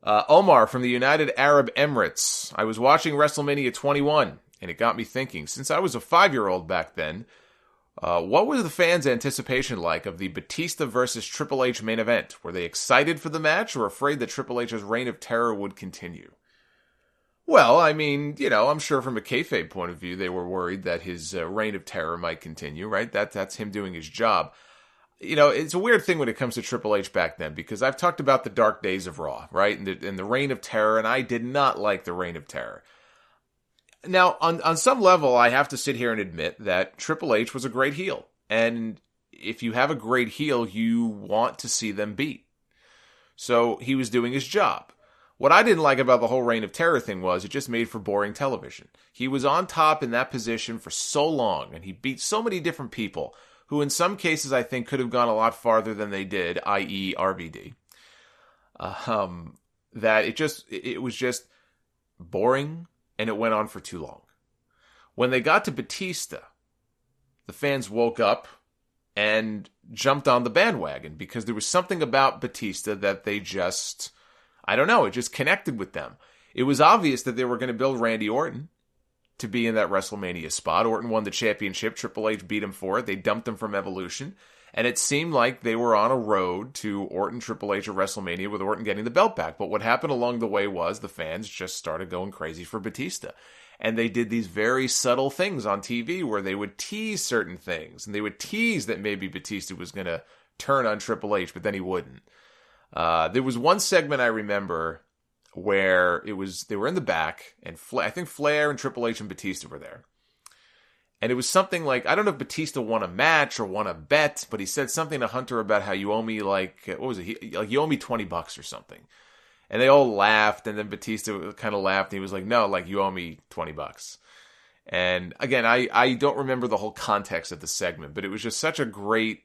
Omar from the United Arab Emirates. I was watching WrestleMania 21, and it got me thinking. Since I was a 5-year-old back then, what was the fans' anticipation like of the Batista versus Triple H main event? Were they excited for the match or afraid that Triple H's reign of terror would continue? Well, I mean, I'm sure from a kayfabe point of view, they were worried that his reign of terror might continue, right? That's him doing his job. It's a weird thing when it comes to Triple H back then, because I've talked about the dark days of Raw, right? And the reign of terror, and I did not like the reign of terror. Now, on some level, I have to sit here and admit that Triple H was a great heel. And if you have a great heel, you want to see them beat. So he was doing his job. What I didn't like about the whole reign of terror thing was it just made for boring television. He was on top in that position for so long, and he beat so many different people who in some cases I think could have gone a lot farther than they did, i.e. RVD. That it was just boring, and it went on for too long. When they got to Batista, the fans woke up and jumped on the bandwagon because there was something about Batista that they just, I don't know, it just connected with them. It was obvious that they were going to build Randy Orton to be in that WrestleMania spot. Orton won the championship. Triple H beat him for it. They dumped him from Evolution. And it seemed like they were on a road to Orton Triple H at WrestleMania with Orton getting the belt back. But what happened along the way was the fans just started going crazy for Batista. And they did these very subtle things on TV where they would tease certain things. And they would tease that maybe Batista was going to turn on Triple H, but then he wouldn't. There was one segment I remember where they were in the back, and I think Flair and Triple H and Batista were there. And it was something like, I don't know if Batista won a match or won a bet, but he said something to Hunter about how you owe me you owe me $20 or something. And they all laughed, and then Batista kind of laughed, and he was like, no, you owe me $20. And again, I don't remember the whole context of the segment, but it was just such a great,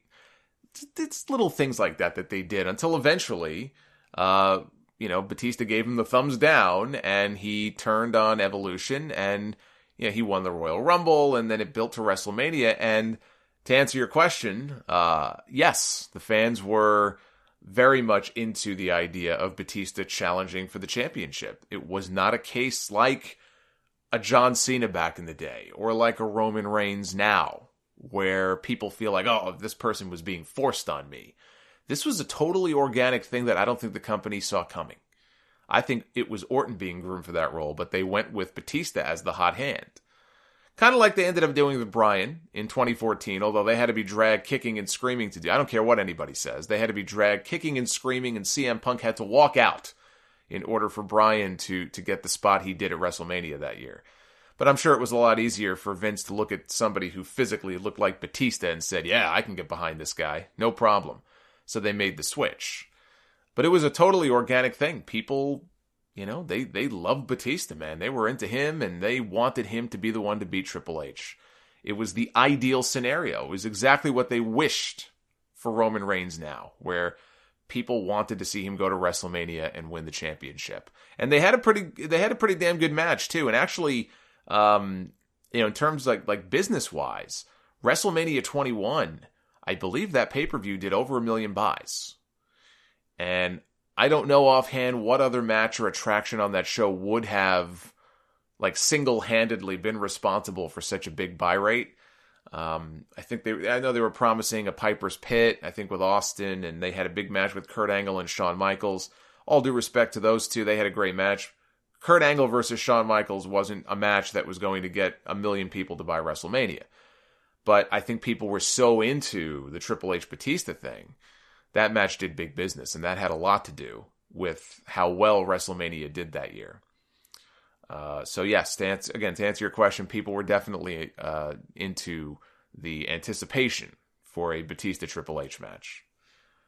it's little things like that they did until eventually, Batista gave him the thumbs down, and he turned on Evolution, and he won the Royal Rumble, and then it built to WrestleMania. And to answer your question, yes, the fans were very much into the idea of Batista challenging for the championship. It was not a case like a John Cena back in the day, or like a Roman Reigns now, where people feel like, oh, this person was being forced on me. This was a totally organic thing that I don't think the company saw coming. I think it was Orton being groomed for that role, but they went with Batista as the hot hand. Kind of like they ended up doing with Bryan in 2014, although they had to be dragged kicking and screaming to do. I don't care what anybody says. They had to be dragged kicking and screaming, and CM Punk had to walk out in order for Bryan to get the spot he did at WrestleMania that year. But I'm sure it was a lot easier for Vince to look at somebody who physically looked like Batista and said, yeah, I can get behind this guy. No problem. So they made the switch. But it was a totally organic thing. People, they loved Batista, man. They were into him, and they wanted him to be the one to beat Triple H. It was the ideal scenario. It was exactly what they wished for Roman Reigns now, where people wanted to see him go to WrestleMania and win the championship. And they had a pretty damn good match too. And actually, in terms like business-wise, WrestleMania 21, I believe that pay-per-view did over 1 million buys. And I don't know offhand what other match or attraction on that show would have single-handedly been responsible for such a big buy rate. I know they were promising a Piper's Pit, I think with Austin, and they had a big match with Kurt Angle and Shawn Michaels. All due respect to those two, they had a great match. Kurt Angle versus Shawn Michaels wasn't a match that was going to get 1 million people to buy WrestleMania. But I think people were so into the Triple H Batista thing, that match did big business, and that had a lot to do with how well WrestleMania did that year. So yes, to answer your question, people were definitely into the anticipation for a Batista Triple H match.